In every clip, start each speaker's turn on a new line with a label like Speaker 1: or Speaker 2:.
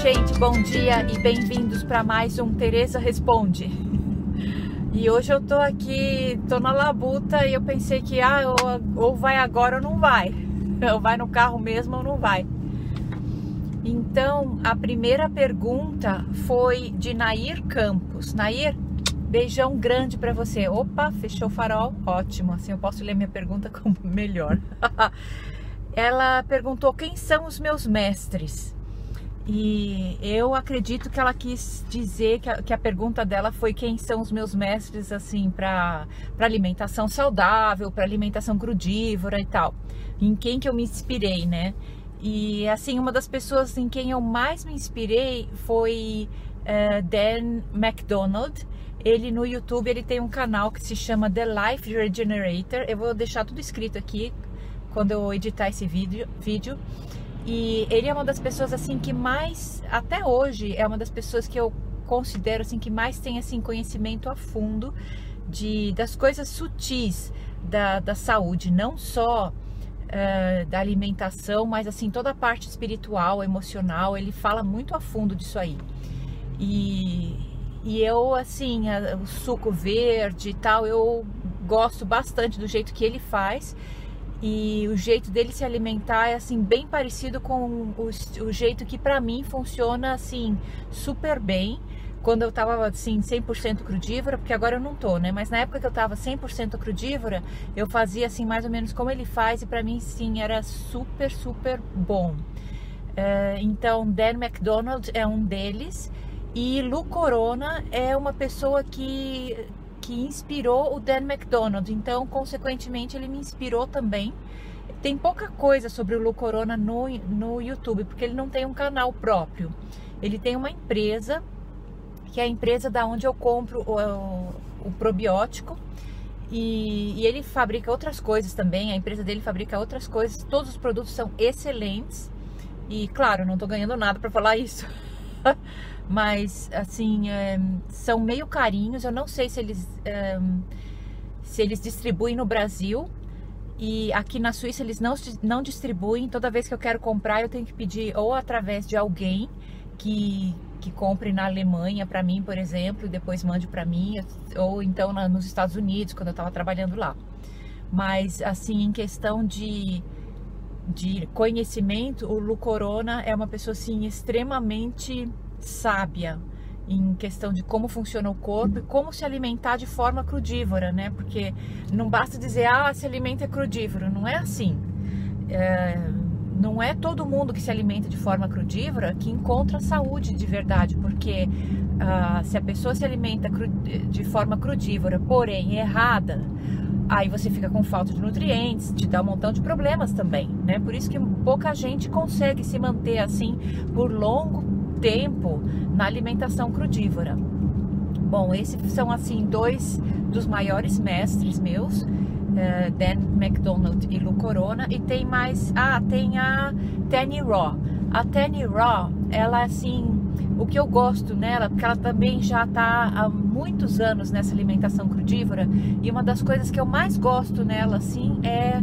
Speaker 1: gente, bom dia e bem-vindos para mais um Tereza Responde. E hoje eu tô aqui, tô na labuta e eu pensei que ou vai agora ou não vai. Ou vai no carro mesmo ou não vai. Então, a primeira pergunta foi de Nair Campos. Nair, beijão grande para você. Opa, fechou o farol, ótimo, assim eu posso ler minha pergunta como melhor. Ela perguntou quem são os meus mestres. E eu acredito que ela quis dizer que a pergunta dela foi quem são os meus mestres, assim, para alimentação saudável, para alimentação crudívora e tal. Em quem que eu me inspirei, né? E, assim, uma das pessoas em quem eu mais me inspirei foi Dan McDonald. Ele no YouTube, ele tem um canal que se chama The Life Regenerator. Eu vou deixar tudo escrito aqui quando eu editar esse vídeo. E ele é uma das pessoas assim que mais, até hoje, é uma das pessoas que eu considero assim que mais tem assim conhecimento a fundo das coisas sutis da saúde, não só da alimentação, mas assim toda a parte espiritual, emocional. Ele fala muito a fundo disso aí. E eu assim, o suco verde e tal, eu gosto bastante do jeito que ele faz. E o jeito dele se alimentar é assim bem parecido com o jeito que pra mim funciona assim super bem quando eu tava assim 100% crudívora, porque agora eu não tô, né? Mas na época que eu tava 100% crudívora, eu fazia assim mais ou menos como ele faz e pra mim sim era super bom. Então Dan McDonald é um deles e Lu Corona é uma pessoa que inspirou o Dan McDonald, então consequentemente ele me inspirou também. Tem pouca coisa sobre o Lu Corona no YouTube, porque ele não tem um canal próprio. Ele tem uma empresa, que é a empresa da onde eu compro o probiótico, e ele fabrica outras coisas também. A empresa dele fabrica outras coisas, todos os produtos são excelentes, e claro, não tô ganhando nada para falar isso. Mas assim, são meio carinhos. Eu não sei se eles distribuem no Brasil, e aqui na Suíça eles não distribuem. Toda vez que eu quero comprar eu tenho que pedir ou através de alguém que compre na Alemanha para mim, por exemplo, e depois mande para mim, ou então nos Estados Unidos, quando eu estava trabalhando lá. Mas assim, em questão de conhecimento, o Lu Corona é uma pessoa assim extremamente sábia em questão de como funciona o corpo e como se alimentar de forma crudívora, né? Porque não basta dizer, se alimenta crudívoro, não é assim. Não é todo mundo que se alimenta de forma crudívora que encontra saúde de verdade, porque se a pessoa se alimenta de forma crudívora, porém errada, aí você fica com falta de nutrientes, te dá um montão de problemas também, né? Por isso que pouca gente consegue se manter assim por longo tempo na alimentação crudívora. Bom, esses são assim dois dos maiores mestres meus, Dan McDonald e Lu Corona. E tem mais, tem a Tanny Raw. A Tanny Raw, ela assim, o que eu gosto nela, porque ela também já está há muitos anos nessa alimentação crudívora, e uma das coisas que eu mais gosto nela assim é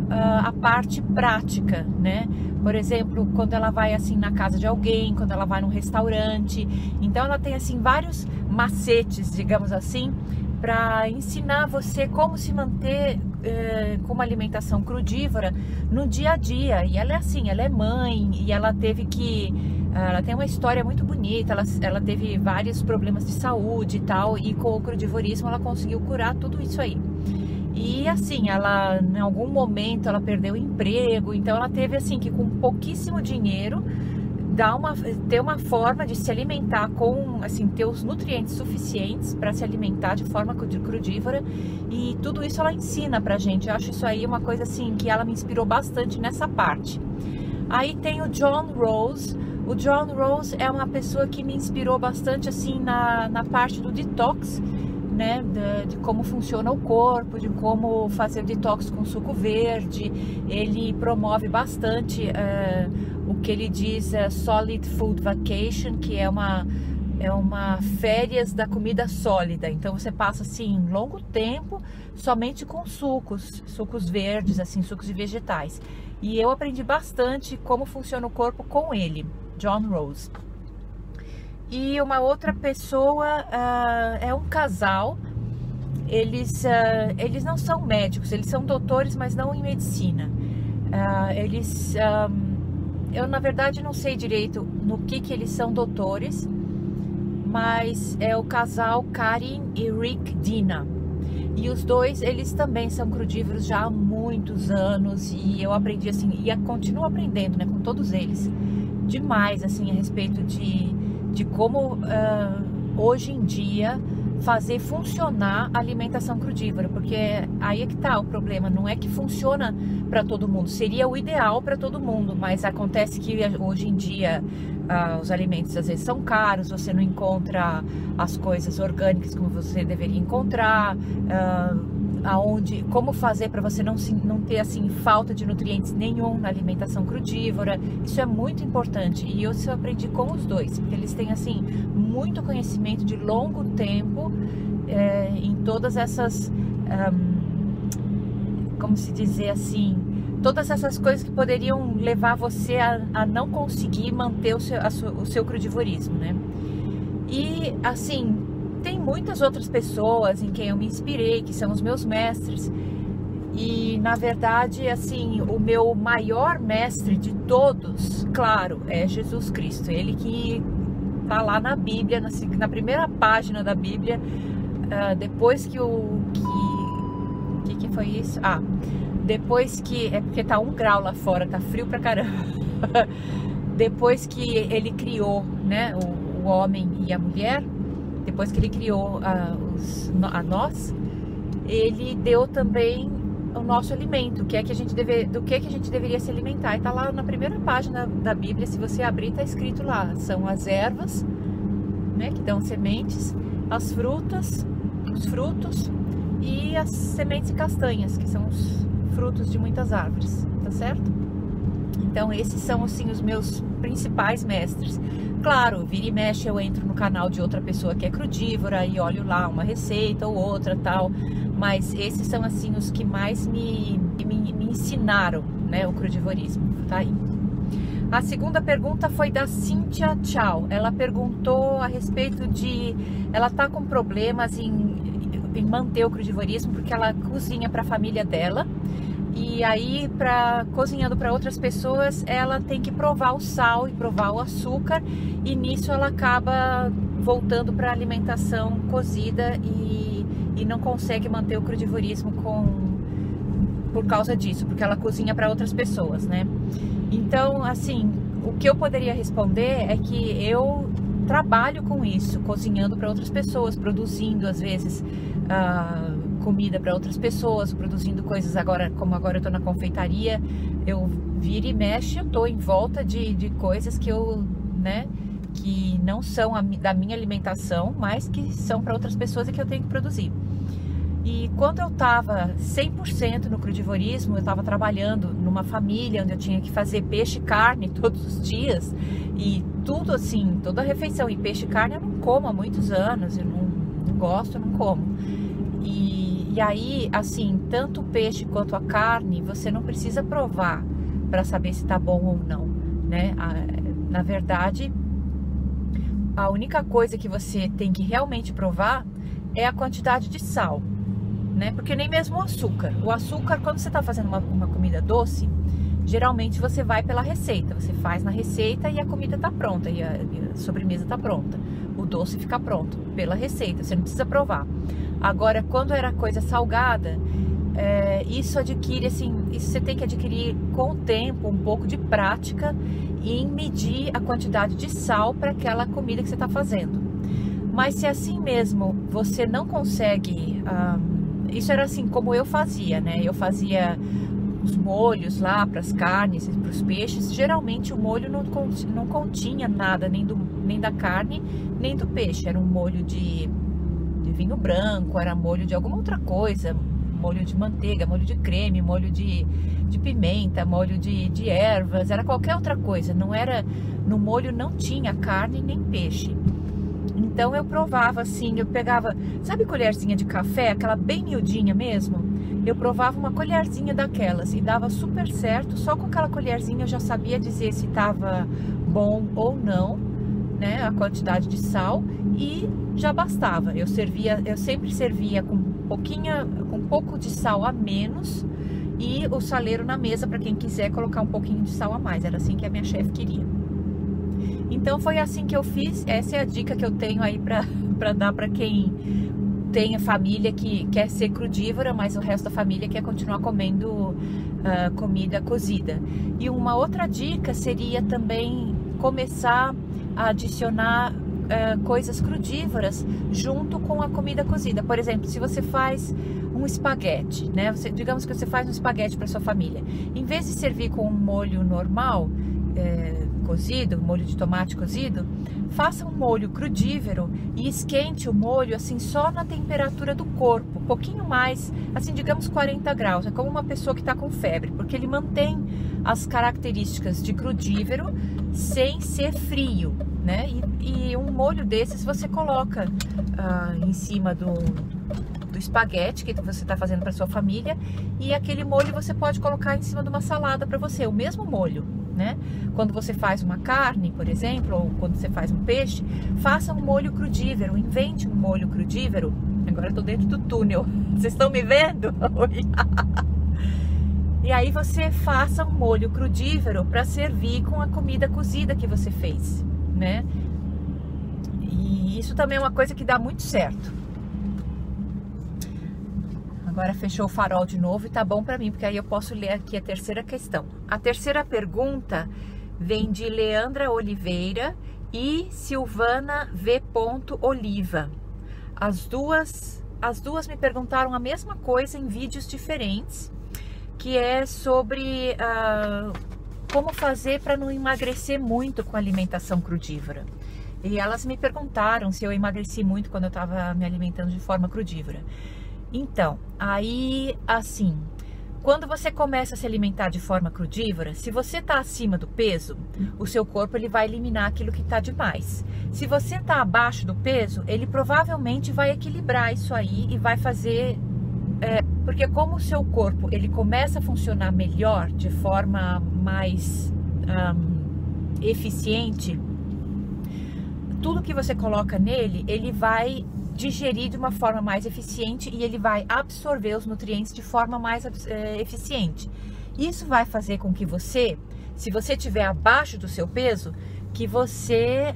Speaker 1: a parte prática, né? Por exemplo, quando ela vai assim na casa de alguém, quando ela vai num restaurante, então ela tem assim vários macetes, digamos assim, para ensinar você como se manter com uma alimentação crudívora no dia a dia. E ela é assim, ela é mãe e ela tem uma história muito bonita. Ela teve vários problemas de saúde e tal, e com o crudivorismo ela conseguiu curar tudo isso aí. E assim, ela em algum momento ela perdeu o emprego, então ela teve assim que com pouquíssimo dinheiro ter uma forma de se alimentar com assim, ter os nutrientes suficientes para se alimentar de forma crudívora, e tudo isso ela ensina pra gente. Eu acho isso aí uma coisa assim que ela me inspirou bastante nessa parte. Aí tem o John Rose. O John Rose é uma pessoa que me inspirou bastante assim na parte do detox, né, de como funciona o corpo, de como fazer detox com suco verde. Ele promove bastante o que ele diz Solid Food Vacation, que é uma férias da comida sólida. Então você passa assim longo tempo somente com sucos verdes, assim, sucos de vegetais. E eu aprendi bastante como funciona o corpo com ele, John Rose. E uma outra pessoa é um casal. Eles não são médicos, eles são doutores, mas não em medicina. Eu na verdade não sei direito no que eles são doutores, mas é o casal Karin e Rick Dina. E os dois, eles também são crudívoros já há muitos anos, e eu aprendi assim, e continuo aprendendo, né, com todos eles, demais assim a respeito de como hoje em dia fazer funcionar a alimentação crudívora, porque aí é que tá o problema, não é que funciona para todo mundo, seria o ideal para todo mundo, mas acontece que hoje em dia os alimentos às vezes são caros, você não encontra as coisas orgânicas como você deveria encontrar, como fazer para você não ter assim falta de nutrientes nenhum na alimentação crudívora. Isso é muito importante, e isso eu aprendi com os dois, porque eles têm assim muito conhecimento de longo tempo em todas essas como se dizer assim, todas essas coisas que poderiam levar você a não conseguir manter o seu crudivorismo, né? E assim, tem muitas outras pessoas em quem eu me inspirei, que são os meus mestres. E na verdade, assim, o meu maior mestre de todos, claro, é Jesus Cristo. Ele que tá lá na Bíblia, na primeira página da Bíblia, depois que que foi isso? Depois que, é porque tá 1 grau lá fora, tá frio pra caramba. Depois que ele criou, né, o homem e a mulher, depois que ele criou a nós, ele deu também o nosso alimento, do que a gente deveria se alimentar. E tá lá na primeira página da Bíblia, se você abrir, tá escrito lá, são as ervas, né, que dão sementes, as frutas, os frutos e as sementes e castanhas, que são os frutos de muitas árvores, tá certo? Então esses são assim os meus principais mestres. Claro, vira e mexe eu entro no canal de outra pessoa que é crudívora e olho lá uma receita ou outra tal, mas esses são assim os que mais me ensinaram, né, o crudivorismo, tá aí. A segunda pergunta foi da Cíntia Tchau. Ela perguntou a respeito ela tá com problemas em manter o crudivorismo porque ela cozinha para a família dela. E aí, cozinhando para outras pessoas, ela tem que provar o sal e provar o açúcar, e nisso ela acaba voltando para a alimentação cozida e não consegue manter o crudivorismo por causa disso, porque ela cozinha para outras pessoas, né? Então, assim, o que eu poderia responder é que eu trabalho com isso, cozinhando para outras pessoas, produzindo às vezes comida para outras pessoas, produzindo coisas como agora eu tô na confeitaria, eu vira e mexe, eu tô em volta de coisas que que não são da minha alimentação, mas que são para outras pessoas e que eu tenho que produzir. E quando eu tava 100% no crudivorismo, eu tava trabalhando numa família onde eu tinha que fazer peixe e carne todos os dias, e tudo assim, toda a refeição, e peixe e carne eu não como há muitos anos, eu não gosto, eu não como. E aí, assim, tanto o peixe quanto a carne, você não precisa provar para saber se tá bom ou não, né? Na verdade, a única coisa que você tem que realmente provar é a quantidade de sal, né? Porque nem mesmo o açúcar. O açúcar, quando você tá fazendo uma comida doce, geralmente você vai pela receita. Você faz na receita e a comida tá pronta, e a sobremesa tá pronta. O doce fica pronto pela receita, você não precisa provar. Agora, quando era coisa salgada, isso adquire, assim, isso você tem que adquirir com o tempo, um pouco de prática em medir a quantidade de sal para aquela comida que você está fazendo. Mas se assim mesmo você não consegue, isso era assim como eu fazia, né? Eu fazia os molhos lá para as carnes e para os peixes. Geralmente o molho não continha nada, nem da carne, nem do peixe. Era um molho de vinho branco, era molho de alguma outra coisa, molho de manteiga, molho de creme, molho de pimenta, molho de ervas, era qualquer outra coisa. Não era, no molho não tinha carne nem peixe. Então eu provava assim, eu pegava, sabe colherzinha de café, aquela bem miudinha mesmo? Eu provava uma colherzinha daquelas e dava super certo. Só com aquela colherzinha eu já sabia dizer se estava bom ou não, né, a quantidade de sal e já bastava. Eu sempre servia com um pouco de sal a menos e o saleiro na mesa para quem quiser colocar um pouquinho de sal a mais. Era assim que a minha chefe queria. Então foi assim que eu fiz. Essa é a dica que eu tenho aí para dar para quem tem a família que quer ser crudívora, mas o resto da família quer continuar comendo comida cozida. E uma outra dica seria também começar a adicionar coisas crudívoras junto com a comida cozida. Por exemplo, se você faz um espaguete, né? Digamos que você faz um espaguete para sua família. Em vez de servir com um molho normal, cozido, molho de tomate cozido, faça um molho crudívero e esquente o molho assim só na temperatura do corpo, um pouquinho mais, assim, digamos 40 graus. É como uma pessoa que está com febre, porque ele mantém as características de crudívero sem ser frio, né? E um molho desses você coloca em cima do espaguete que você está fazendo para sua família, e aquele molho você pode colocar em cima de uma salada para você, o mesmo molho, né? Quando você faz uma carne, por exemplo, ou quando você faz um peixe, faça um molho crudívero, invente um molho crudívero. Agora eu tô dentro do túnel, vocês estão me vendo? E aí você faça um molho crudívero para servir com a comida cozida que você fez, né? E isso também é uma coisa que dá muito certo. Agora fechou o farol de novo e tá bom para mim, porque aí eu posso ler aqui a terceira questão. A terceira pergunta vem de Leandra Oliveira e Silvana V. Oliva. As duas me perguntaram a mesma coisa em vídeos diferentes, que é sobre como fazer para não emagrecer muito com alimentação crudívora. E elas me perguntaram se eu emagreci muito quando eu estava me alimentando de forma crudívora. Então, aí, assim, quando você começa a se alimentar de forma crudívora, se você está acima do peso, o seu corpo ele vai eliminar aquilo que está demais. Se você está abaixo do peso, ele provavelmente vai equilibrar isso aí e vai fazer... porque como o seu corpo ele começa a funcionar melhor, de forma mais eficiente, tudo que você coloca nele, ele vai digerir de uma forma mais eficiente e ele vai absorver os nutrientes de forma mais eficiente. Isso vai fazer com que você, se você estiver abaixo do seu peso, que você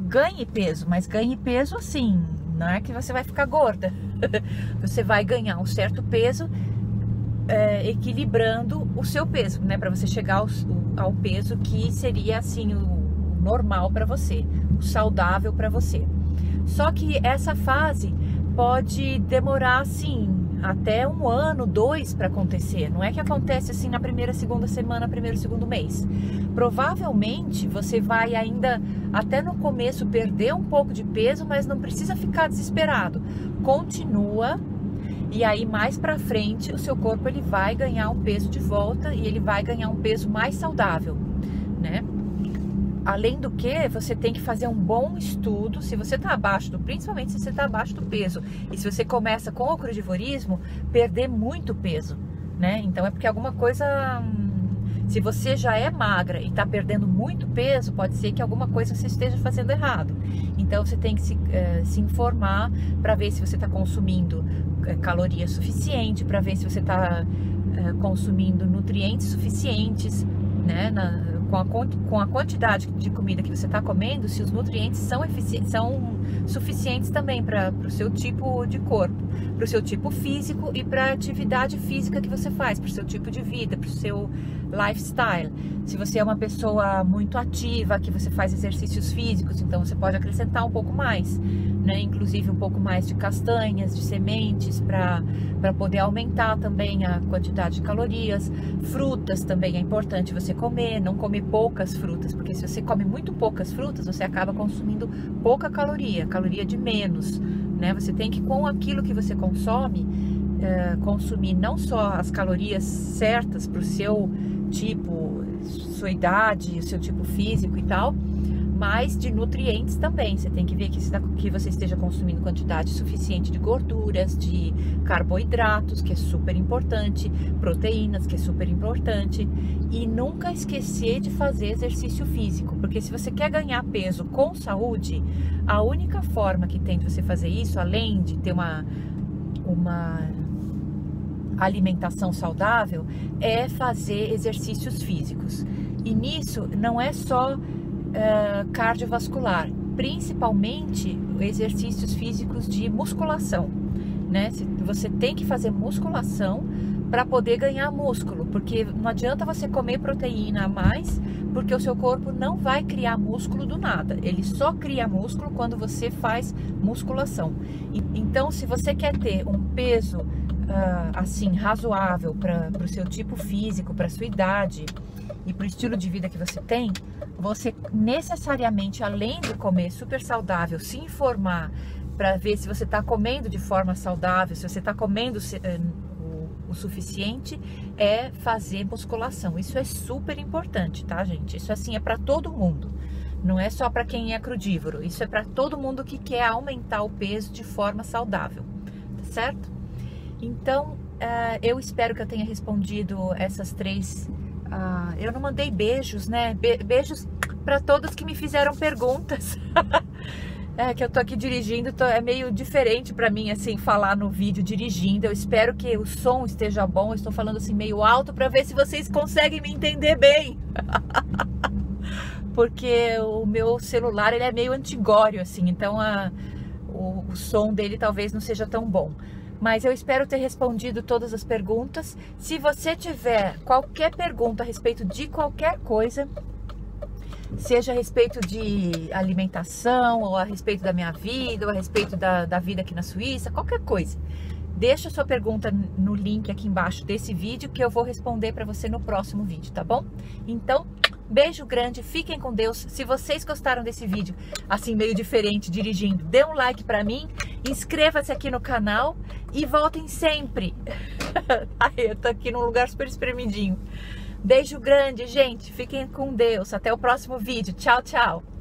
Speaker 1: ganhe peso, mas ganhe peso assim, não é que você vai ficar gorda. Você vai ganhar um certo peso equilibrando o seu peso, né, para você chegar ao peso que seria assim o normal para você, o saudável para você. Só que essa fase pode demorar assim até 1 ano, 2 para acontecer. Não é que acontece assim na primeira, segunda semana, primeiro, segundo mês. Provavelmente você vai ainda até no começo perder um pouco de peso, mas não precisa ficar desesperado. Continua e aí mais para frente o seu corpo ele vai ganhar um peso de volta e ele vai ganhar um peso mais saudável, né? Além do que, você tem que fazer um bom estudo, se você está abaixo principalmente se você está abaixo do peso, e se você começa com o crudivorismo, perder muito peso, né? Então é porque alguma coisa, se você já é magra e está perdendo muito peso, pode ser que alguma coisa você esteja fazendo errado. Então você tem que se informar para ver se você está consumindo caloria suficiente, para ver se você está consumindo nutrientes suficientes, né? Com a quantidade de comida que você está comendo, se os nutrientes são suficientes também para o seu tipo de corpo, para o seu tipo físico e para a atividade física que você faz, para o seu tipo de vida, para o seu lifestyle. Se você é uma pessoa muito ativa, que você faz exercícios físicos, então você pode acrescentar um pouco mais, né? Inclusive um pouco mais de castanhas, de sementes, para poder aumentar também a quantidade de calorias. Frutas também é importante você comer, não comer poucas frutas, porque se você come muito poucas frutas, você acaba consumindo pouca caloria de menos, né? Você tem que, com aquilo que você consome, consumir não só as calorias certas para o seu tipo, sua idade, o seu tipo físico e tal, mas de nutrientes também. Você tem que ver que você esteja consumindo quantidade suficiente de gorduras, de carboidratos, que é super importante, proteínas, que é super importante, e nunca esquecer de fazer exercício físico, porque se você quer ganhar peso com saúde, a única forma que tem de você fazer isso, além de ter uma alimentação saudável, é fazer exercícios físicos. E nisso não é só cardiovascular, principalmente exercícios físicos de musculação, né? Você tem que fazer musculação para poder ganhar músculo, porque não adianta você comer proteína a mais, porque o seu corpo não vai criar músculo do nada. Ele só cria músculo quando você faz musculação. Então, se você quer ter um peso assim razoável para o seu tipo físico, para sua idade e para o estilo de vida que você tem, você necessariamente, além de comer super saudável, se informar para ver se você está comendo de forma saudável, se você está comendo o suficiente, é fazer musculação. Isso é super importante, tá, gente? Isso assim é para todo mundo. Não é só para quem é crudívoro. Isso é para todo mundo que quer aumentar o peso de forma saudável, tá certo? Então, eu espero que eu tenha respondido essas três. Eu não mandei beijos, né? Beijos para todos que me fizeram perguntas. Que eu tô aqui dirigindo, é meio diferente para mim, assim, falar no vídeo dirigindo. Eu espero que o som esteja bom. Eu estou falando assim meio alto para ver se vocês conseguem me entender bem. Porque o meu celular, ele é meio antigório, assim, então o som dele talvez não seja tão bom. Mas eu espero ter respondido todas as perguntas. Se você tiver qualquer pergunta a respeito de qualquer coisa, seja a respeito de alimentação, ou a respeito da minha vida, ou a respeito da vida aqui na Suíça, qualquer coisa, deixa sua pergunta no link aqui embaixo desse vídeo, que eu vou responder para você no próximo vídeo, tá bom? Então, beijo grande, fiquem com Deus. Se vocês gostaram desse vídeo, assim, meio diferente, dirigindo, dê um like pra mim, inscreva-se aqui no canal e voltem sempre. Eu tô aqui num lugar super espremidinho. Beijo grande, gente. Fiquem com Deus. Até o próximo vídeo. Tchau, tchau.